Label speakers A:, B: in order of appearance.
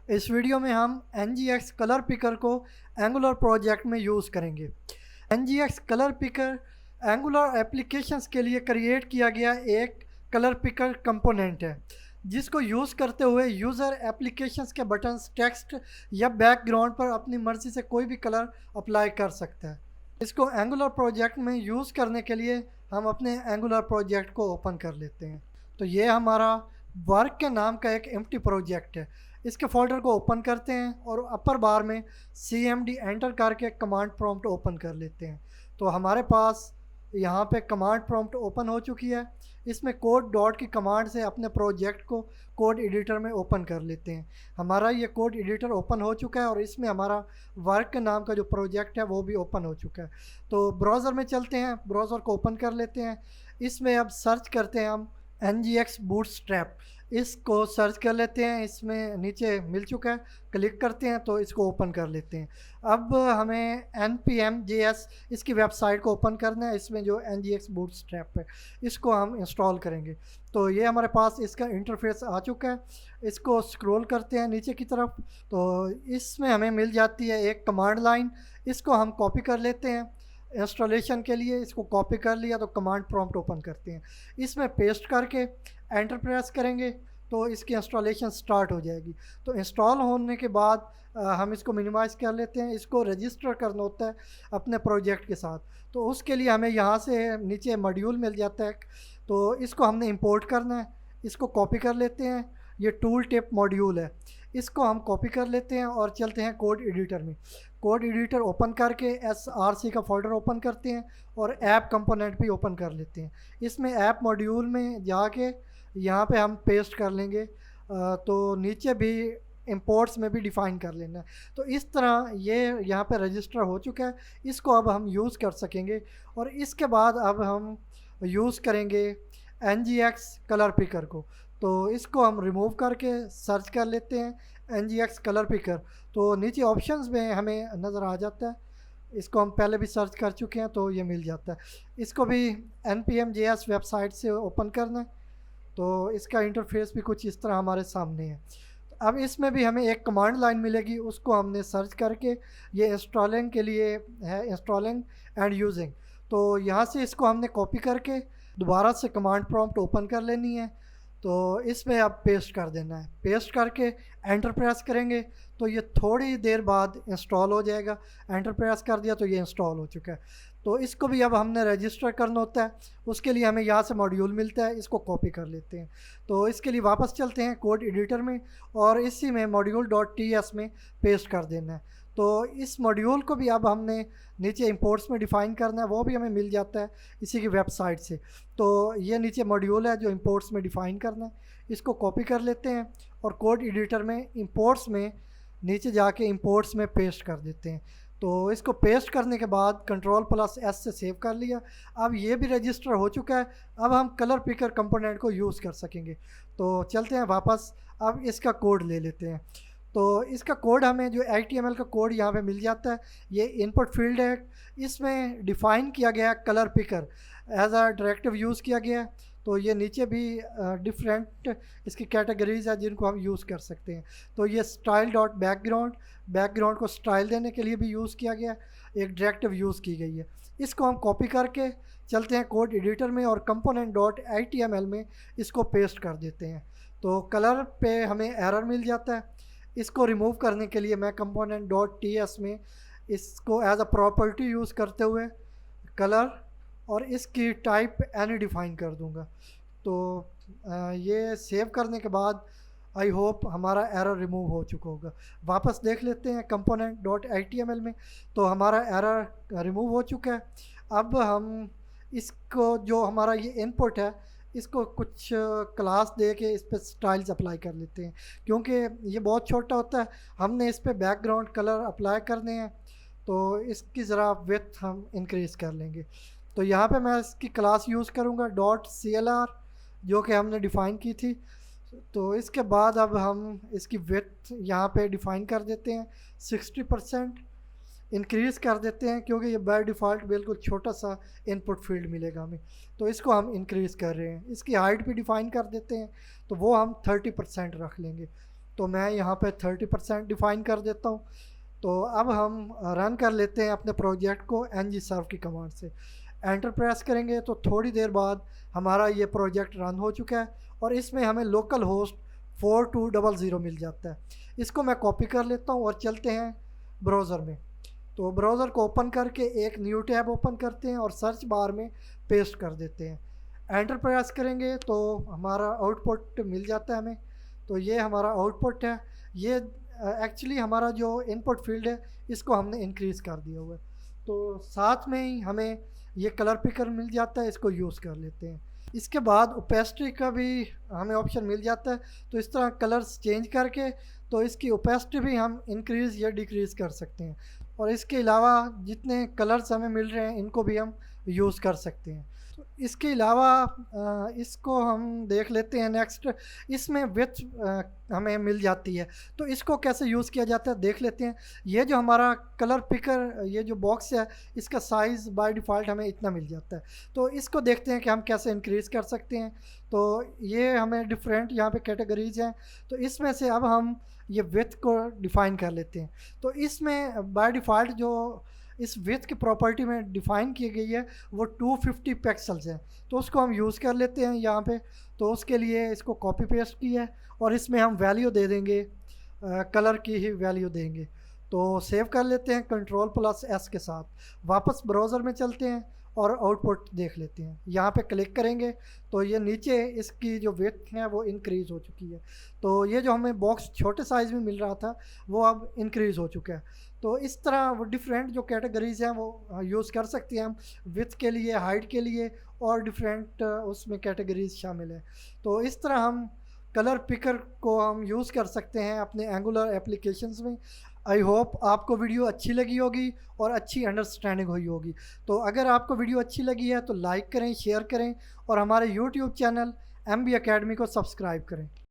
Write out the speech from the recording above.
A: इस वीडियो में हम NGX कलर पिकर को एंगुलर प्रोजेक्ट में यूज़ करेंगे। NGX colour picker angular applications के लिए क्रिएट किया गया एक कलर पिकर कंपोनेंट है, जिसको यूज़ करते हुए यूज़र एप्लीकेशंस के बटन्स, टेक्स्ट या बैकग्राउंड पर अपनी मर्ज़ी से कोई भी कलर अप्लाई कर सकता है। इसको एंगुलर प्रोजेक्ट में यूज़ करने के लिए हम अपने एंगुलर प्रोजेक्ट को ओपन कर लेते हैं। तो ये हमारा वर्क के नाम का एक एम्प्टी प्रोजेक्ट है। इसके फोल्डर को ओपन करते हैं और अपर बार में CMD एंटर करके कमांड प्रॉम्प्ट ओपन कर लेते हैं। तो हमारे पास यहाँ पे कमांड प्रॉम्प्ट ओपन हो चुकी है। इसमें कोड डॉट की कमांड से अपने प्रोजेक्ट को कोड एडिटर में ओपन कर लेते हैं। हमारा ये कोड एडिटर ओपन हो चुका है और इसमें हमारा वर्क के नाम का जो प्रोजेक्ट है वो भी ओपन हो चुका है। तो ब्राउज़र में चलते हैं, ब्राउज़र को ओपन कर लेते हैं। इसमें अब सर्च करते हैं हम NGX बूटस्ट्रैप। इसको सर्च कर लेते हैं, इसमें नीचे मिल चुका है, क्लिक करते हैं तो इसको ओपन कर लेते हैं। अब हमें npm.js इसकी वेबसाइट को ओपन करना है। इसमें जो NGX बूटस्ट्रैप है इसको हम इंस्टॉल करेंगे। तो ये हमारे पास इसका इंटरफेस आ चुका है। इसको स्क्रॉल करते हैं नीचे की तरफ, तो इसमें हमें मिल जाती है एक कमांड लाइन। इसको हम कॉपी कर लेते हैं इंस्टॉलेशन के लिए। इसको कॉपी कर लिया तो कमांड प्रॉम्प्ट ओपन करते हैं, इसमें पेस्ट करके एंटर प्रेस करेंगे तो इसकी इंस्टॉलेशन स्टार्ट हो जाएगी। तो इंस्टॉल होने के बाद हम इसको मिनिमाइज़ कर लेते हैं। इसको रजिस्टर करना होता है अपने प्रोजेक्ट के साथ, तो उसके लिए हमें यहाँ से नीचे मॉड्यूल मिल जाता है। तो इसको हमने इंपोर्ट करना है। इसको कॉपी कर लेते हैं, ये टूल टिप मॉड्यूल है। इसको हम कॉपी कर लेते हैं और चलते हैं कोड एडिटर में। कोड एडिटर ओपन करके src का फोल्डर ओपन करते हैं और ऐप कंपोनेंट भी ओपन कर लेते हैं। इसमें ऐप मॉड्यूल में जाके यहाँ पे हम पेस्ट कर लेंगे। तो नीचे भी इंपोर्ट्स में भी डिफ़ाइन कर लेना है। तो इस तरह ये यहाँ पे रजिस्टर हो चुका है। इसको अब हम यूज़ कर सकेंगे और इसके बाद अब हम यूज़ करेंगे NGX कलर पिकर को। तो इसको हम रिमूव करके सर्च कर लेते हैं NGX कलर पिकर। तो नीचे ऑप्शंस में हमें नज़र आ जाता है। इसको हम पहले भी सर्च कर चुके हैं तो ये मिल जाता है। इसको भी npm.js वेबसाइट से ओपन करना है। तो इसका इंटरफेस भी कुछ इस तरह हमारे सामने है। अब इसमें भी हमें एक कमांड लाइन मिलेगी, उसको हमने सर्च करके ये इंस्टॉलिंग के लिए है, इंस्टॉलिंग एंड यूजिंग। तो यहाँ से इसको हमने कॉपी करके दोबारा से कमांड प्रॉम्प्ट ओपन कर लेनी है। तो इसमें अब पेस्ट कर देना है। पेस्ट करके एंटर प्रेस करेंगे तो ये थोड़ी देर बाद इंस्टॉल हो जाएगा। एंटर प्रेस कर दिया तो ये इंस्टॉल हो चुका है। तो इसको भी अब हमने रजिस्टर करना होता है। उसके लिए हमें यहाँ से मॉड्यूल मिलता है, इसको कॉपी कर लेते हैं। तो इसके लिए वापस चलते हैं कोड एडिटर में और इसी में module.ts में पेस्ट कर देना है। तो इस मॉड्यूल को भी अब हमने नीचे इंपोर्ट्स में डिफ़ाइन करना है, वो भी हमें मिल जाता है इसी की वेबसाइट से। तो ये नीचे मॉड्यूल है जो इंपोर्ट्स में डिफ़ाइन करना है। इसको कॉपी कर लेते हैं और कोड एडिटर में इंपोर्ट्स में नीचे जाके इंपोर्ट्स में पेस्ट कर देते हैं। तो इसको पेस्ट करने के बाद Ctrl+S से सेव कर लिया। अब ये भी रजिस्टर हो चुका है। अब हम कलर पिकर कंपोनेंट को यूज़ कर सकेंगे। तो चलते हैं वापस, अब इसका कोड ले लेते हैं। तो इसका कोड हमें जो HTML का कोड यहाँ पे मिल जाता है। ये इनपुट फील्ड है, इसमें डिफ़ाइन किया गया colour picker as a directive use किया गया है। तो ये नीचे भी डिफरेंट इसकी कैटेगरीज़ है जिनको हम यूज़ कर सकते हैं। तो ये स्टाइल डॉट बैकग्राउंड, बैकग्राउंड को स्टाइल देने के लिए भी यूज़ किया गया, एक डायरेक्टिव यूज़ की गई है। इसको हम कॉपी करके चलते हैं कोड एडिटर में और component.html में इसको पेस्ट कर देते हैं। तो कलर पे हमें एरर मिल जाता है। इसको रिमूव करने के लिए मैं component.ts में इसको एज अ प्रॉपर्टी यूज़ करते हुए कलर और इसकी टाइप एनी डिफ़ाइन कर दूंगा। तो ये सेव करने के बाद आई होप हमारा एरर रिमूव हो चुका होगा। वापस देख लेते हैं component.html में, तो हमारा एरर रिमूव हो चुका है। अब हम इसको जो हमारा ये इनपुट है इसको कुछ क्लास दे के इस पर स्टाइल्स अप्लाई कर लेते हैं, क्योंकि ये बहुत छोटा होता है। हमने इस पर बैकग्राउंड कलर अप्लाई करने हैं, तो इसकी ज़रा विड्थ हम इंक्रीज़ कर लेंगे। तो यहाँ पे मैं इसकी क्लास यूज़ करूँगा .clr जो कि हमने डिफ़ाइन की थी। तो इसके बाद अब हम इसकी विड्थ यहाँ पे डिफ़ाइन कर देते हैं 60%, इंक्रीज़ कर देते हैं क्योंकि ये बाय डिफ़ॉल्ट बिल्कुल छोटा सा इनपुट फील्ड मिलेगा हमें। तो इसको हम इंक्रीज़ कर रहे हैं। इसकी हाइट भी डिफ़ाइन कर देते हैं, तो वो हम 30% रख लेंगे। तो मैं यहाँ पे 30% डिफ़ाइन कर देता हूँ। तो अब हम रन कर लेते हैं अपने प्रोजेक्ट को ng-serve की कमांड से। एंटर प्रेस करेंगे तो थोड़ी देर बाद हमारा ये प्रोजेक्ट रन हो चुका है और इसमें हमें लोकल होस्ट 4200 मिल जाता है। इसको मैं कॉपी कर लेता हूँ और चलते हैं ब्राउज़र में। तो ब्राउज़र को ओपन करके एक न्यू टैब ओपन करते हैं और सर्च बार में पेस्ट कर देते हैं। एंटर प्रेस करेंगे तो हमारा आउटपुट मिल जाता है हमें। तो ये हमारा आउटपुट है। ये एक्चुअली हमारा जो इनपुट फील्ड है इसको हमने इंक्रीज़ कर दिया हुआ है। तो साथ में ही हमें ये कलर पिकर मिल जाता है, इसको यूज़ कर लेते हैं। इसके बाद ओपेसिटी का भी हमें ऑप्शन मिल जाता है। तो इस तरह कलर्स चेंज करके तो इसकी ओपेसिटी भी हम इंक्रीज़ या डिक्रीज़ कर सकते हैं। और इसके अलावा जितने कलर्स हमें मिल रहे हैं इनको भी हम यूज़ कर सकते हैं। तो इसके अलावा इसको हम देख लेते हैं नेक्स्ट। इसमें विड्थ हमें मिल जाती है, तो इसको कैसे यूज़ किया जाता है देख लेते हैं। ये जो हमारा कलर पिकर ये जो बॉक्स है इसका साइज़ बाय डिफ़ॉल्ट हमें इतना मिल जाता है। तो इसको देखते हैं कि हम कैसे इंक्रीज़ कर सकते हैं। तो ये हमें डिफरेंट यहाँ पे कैटेगरीज़ हैं। तो इसमें से अब हम ये विड्थ को डिफ़ाइन कर लेते हैं। तो इसमें बाय डिफ़ॉल्ट जो इस विड्थ की प्रॉपर्टी में डिफ़ाइन की गई है वो 250 पिक्सल्स है। तो उसको हम यूज़ कर लेते हैं यहाँ पे। तो उसके लिए इसको कॉपी पेस्ट किया है और इसमें हम वैल्यू दे देंगे, कलर की ही वैल्यू देंगे। तो सेव कर लेते हैं Ctrl+S के साथ। वापस ब्राउज़र में चलते हैं और आउटपुट देख लेते हैं। यहाँ पे क्लिक करेंगे तो ये नीचे इसकी जो विड्थ है वो इंक्रीज़ हो चुकी है। तो ये जो हमें बॉक्स छोटे साइज़ में मिल रहा था वो अब इंक्रीज़ हो चुका है। तो इस तरह वो डिफरेंट जो कैटेगरीज़ हैं वो यूज़ कर सकते हैं हम विड्थ के लिए, हाइट के लिए और डिफरेंट उसमें कैटेगरीज़ शामिल हैं। तो इस तरह हम कलर पिकर को हम यूज़ कर सकते हैं अपने एंगुलर एप्लीकेशंस में। आई होप आपको वीडियो अच्छी लगी होगी और अच्छी अंडरस्टैंडिंग हुई होगी। तो अगर आपको वीडियो अच्छी लगी है तो लाइक करें, शेयर करें और हमारे यूट्यूब चैनल MB Academy को सब्सक्राइब करें।